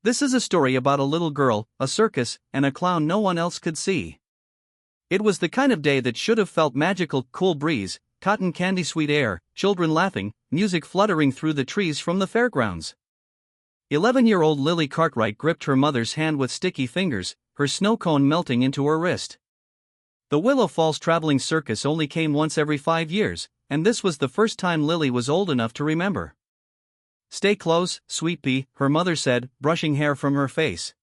This is a story about a little girl, a circus, and a clown no one else could see. It was the kind of day that should have felt magical: cool breeze, cotton candy sweet air, children laughing, music fluttering through the trees from the fairgrounds. 11-year-old Lily Cartwright gripped her mother's hand with sticky fingers, her snow cone melting into her wrist. The Willow Falls Traveling Circus only came once every 5 years, and this was the first time Lily was old enough to remember. "Stay close, sweet pea," her mother said, brushing hair from her face.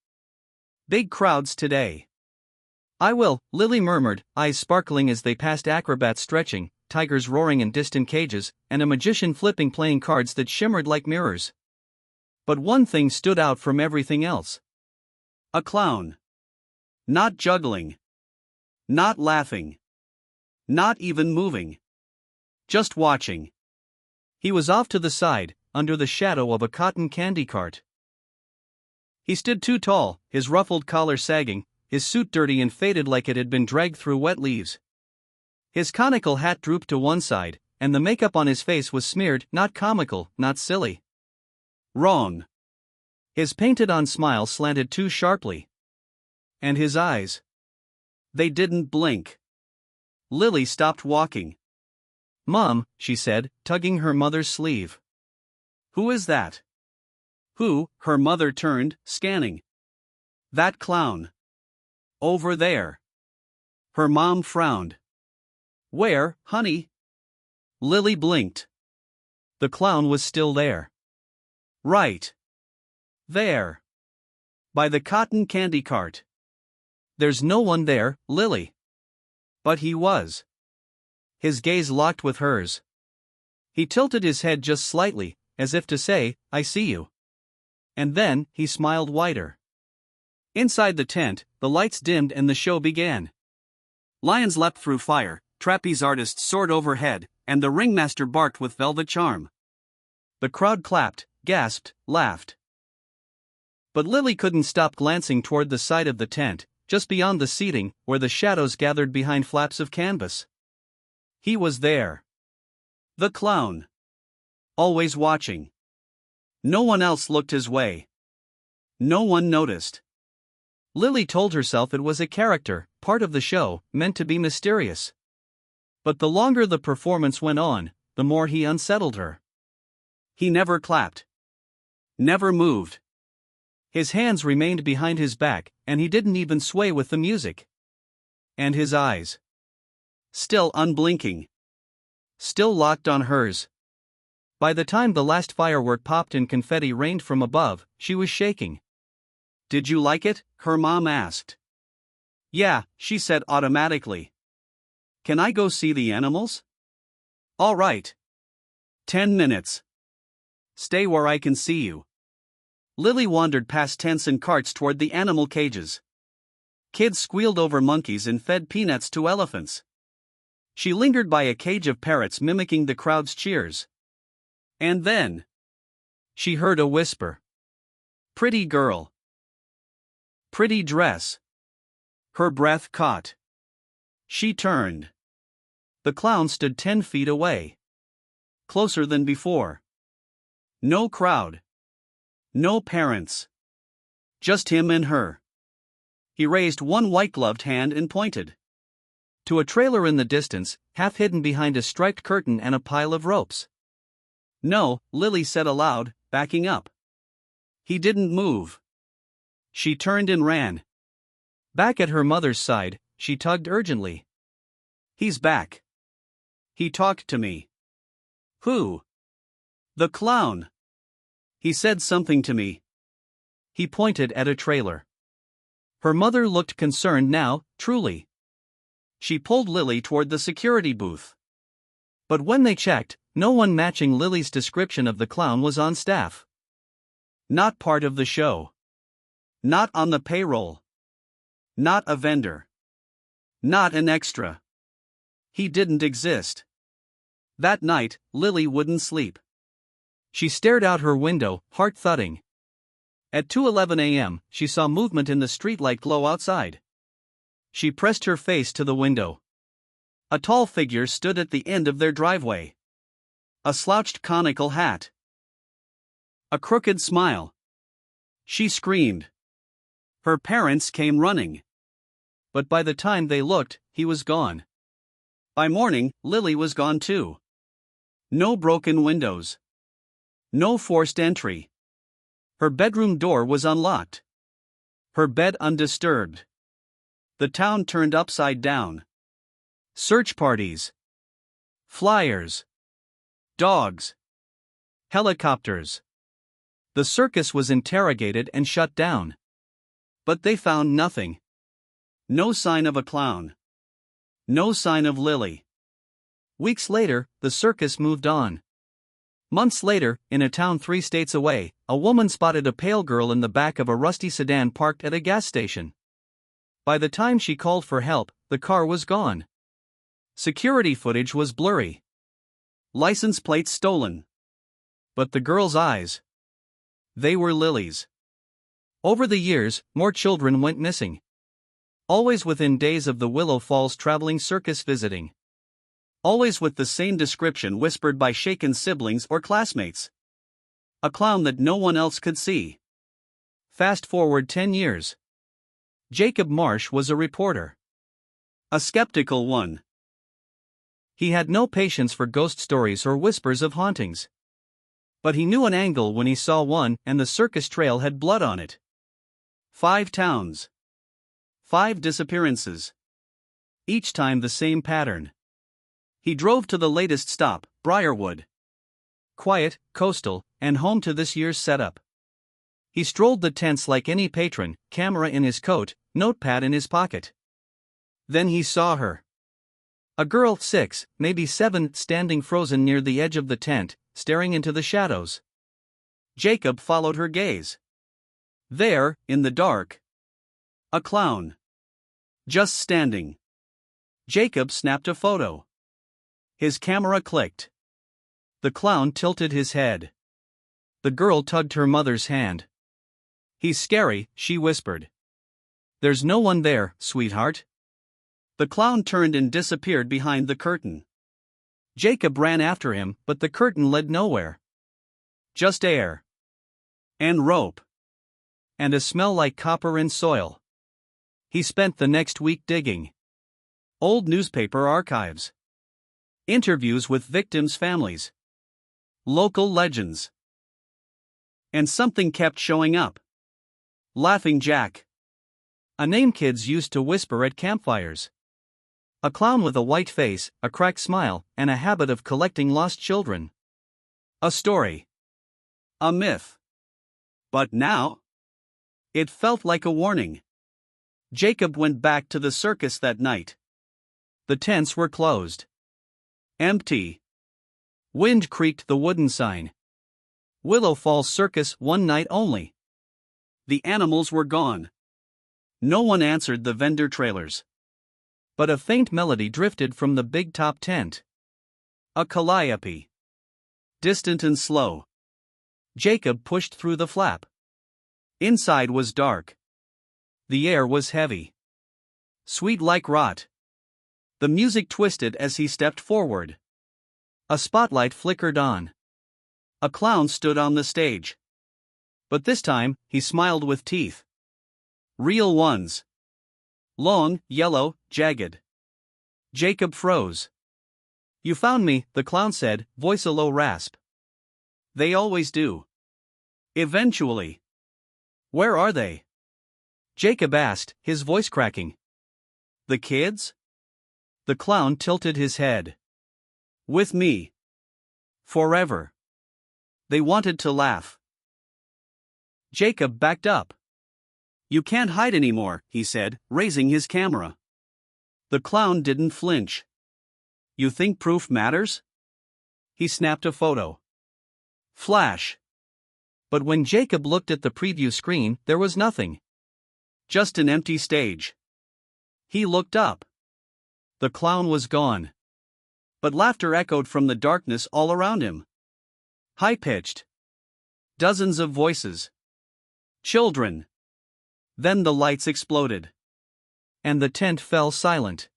"Big crowds today." "I will," Lily murmured, eyes sparkling as they passed acrobats stretching, tigers roaring in distant cages, and a magician flipping playing cards that shimmered like mirrors. But one thing stood out from everything else. A clown. Not juggling. Not laughing. Not even moving. Just watching. He was off to the side, under the shadow of a cotton candy cart. He stood too tall, his ruffled collar sagging, his suit dirty and faded like it had been dragged through wet leaves. His conical hat drooped to one side, and the makeup on his face was smeared, not comical, not silly. Wrong. His painted-on smile slanted too sharply. And his eyes. They didn't blink. Lily stopped walking. "Mom," she said, tugging her mother's sleeve. "Who is that?" "Who?" Her mother turned, scanning. "That clown. Over there." Her mom frowned. "Where, honey?" Lily blinked. The clown was still there. Right. There. By the cotton candy cart. "There's no one there, Lily." But he was. His gaze locked with hers. He tilted his head just slightly, as if to say, "I see you." And then, he smiled wider. Inside the tent, the lights dimmed and the show began. Lions leapt through fire, trapeze artists soared overhead, and the ringmaster barked with velvet charm. The crowd clapped, gasped, laughed. But Lily couldn't stop glancing toward the side of the tent, just beyond the seating, where the shadows gathered behind flaps of canvas. He was there. The clown. Always watching. No one else looked his way. No one noticed. Lily told herself it was a character, part of the show, meant to be mysterious. But the longer the performance went on, the more he unsettled her. He never clapped. Never moved. His hands remained behind his back, and he didn't even sway with the music. And his eyes. Still unblinking. Still locked on hers. By the time the last firework popped and confetti rained from above, she was shaking. "Did you like it?" her mom asked. "Yeah," she said automatically. "Can I go see the animals?" "All right. 10 minutes. Stay where I can see you." Lily wandered past tents and carts toward the animal cages. Kids squealed over monkeys and fed peanuts to elephants. She lingered by a cage of parrots mimicking the crowd's cheers. And then she heard a whisper. "Pretty girl. Pretty dress." Her breath caught. She turned. The clown stood 10 feet away. Closer than before. No crowd. No parents. Just him and her. He raised one white-gloved hand and pointed. To a trailer in the distance, half hidden behind a striped curtain and a pile of ropes. "No," Lily said aloud, backing up. He didn't move. She turned and ran. Back at her mother's side, she tugged urgently. "He's back. He talked to me." "Who?" "The clown. He said something to me." He pointed at a trailer. Her mother looked concerned now, truly. She pulled Lily toward the security booth. But when they checked, no one matching Lily's description of the clown was on staff. Not part of the show. Not on the payroll. Not a vendor. Not an extra. He didn't exist. That night, Lily wouldn't sleep. She stared out her window, heart thudding. At 2:11 a.m., she saw movement in the streetlight glow outside. She pressed her face to the window. A tall figure stood at the end of their driveway. A slouched conical hat. A crooked smile. She screamed. Her parents came running. But by the time they looked, he was gone. By morning, Lily was gone too. No broken windows. No forced entry. Her bedroom door was unlocked. Her bed undisturbed. The town turned upside down. Search parties. Flyers. Dogs. Helicopters. The circus was interrogated and shut down. But they found nothing. No sign of a clown. No sign of Lily. Weeks later, the circus moved on. Months later, in a town 3 states away, a woman spotted a pale girl in the back of a rusty sedan parked at a gas station. By the time she called for help, the car was gone. Security footage was blurry. License plates stolen. But the girl's eyes. They were Lily's. Over the years, more children went missing. Always within days of the Willow Falls Traveling Circus visiting. Always with the same description whispered by shaken siblings or classmates. A clown that no one else could see. Fast forward 10 years. Jacob Marsh was a reporter. A skeptical one. He had no patience for ghost stories or whispers of hauntings. But he knew an angle when he saw one, and the circus trail had blood on it. 5 towns. 5 disappearances. Each time the same pattern. He drove to the latest stop, Briarwood. Quiet, coastal, and home to this year's setup. He strolled the tents like any patron, camera in his coat, notepad in his pocket. Then he saw her. A girl 6, maybe 7, standing frozen near the edge of the tent, staring into the shadows. Jacob followed her gaze. There, in the dark. A clown. Just standing. Jacob snapped a photo. His camera clicked. The clown tilted his head. The girl tugged her mother's hand. He's scary, she whispered. There's no one there, sweetheart. The clown turned and disappeared behind the curtain. Jacob ran after him, but the curtain led nowhere. Just air. And rope. And a smell like copper and soil. He spent the next week digging. Old newspaper archives. Interviews with victims' families. Local legends. And something kept showing up. Laughing Jack. A name kids used to whisper at campfires. A clown with a white face, a cracked smile, and a habit of collecting lost children. A story. A myth. But now? It felt like a warning. Jacob went back to the circus that night. The tents were closed. Empty. Wind creaked the wooden sign. Willow Falls Circus, 1 night only. The animals were gone. No one answered the vendor trailers. But a faint melody drifted from the big top tent. A calliope. Distant and slow. Jacob pushed through the flap. Inside was dark. The air was heavy. Sweet like rot. The music twisted as he stepped forward. A spotlight flickered on. A clown stood on the stage. But this time, he smiled with teeth. Real ones. Long, yellow, jagged. Jacob froze. You found me, the clown said, voice a low rasp. They always do. Eventually. Where are they? Jacob asked, his voice cracking. The kids? The clown tilted his head. With me. Forever. They wanted to laugh. Jacob backed up. You can't hide anymore, he said, raising his camera. The clown didn't flinch. You think proof matters? He snapped a photo. Flash. But when Jacob looked at the preview screen, there was nothing. Just an empty stage. He looked up. The clown was gone. But laughter echoed from the darkness all around him. High-pitched. Dozens of voices. Children. Then the lights exploded. And the tent fell silent.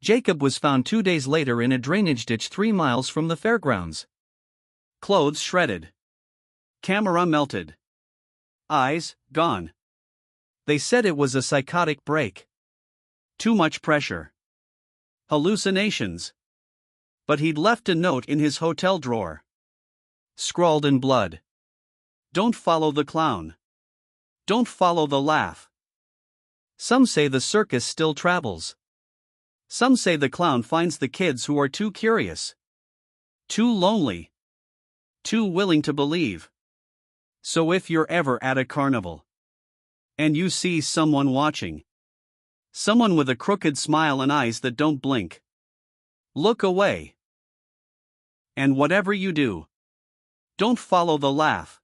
Jacob was found 2 days later in a drainage ditch 3 miles from the fairgrounds. Clothes shredded. Camera melted. eyes, gone. They said it was a psychotic break. Too much pressure. Hallucinations. But he'd left a note in his hotel drawer. Scrawled in blood. Don't follow the clown. Don't follow the laugh. Some say the circus still travels. Some say the clown finds the kids who are too curious. Too lonely. Too willing to believe. So if you're ever at a carnival, and you see someone watching, someone with a crooked smile and eyes that don't blink, look away. And whatever you do, don't follow the laugh.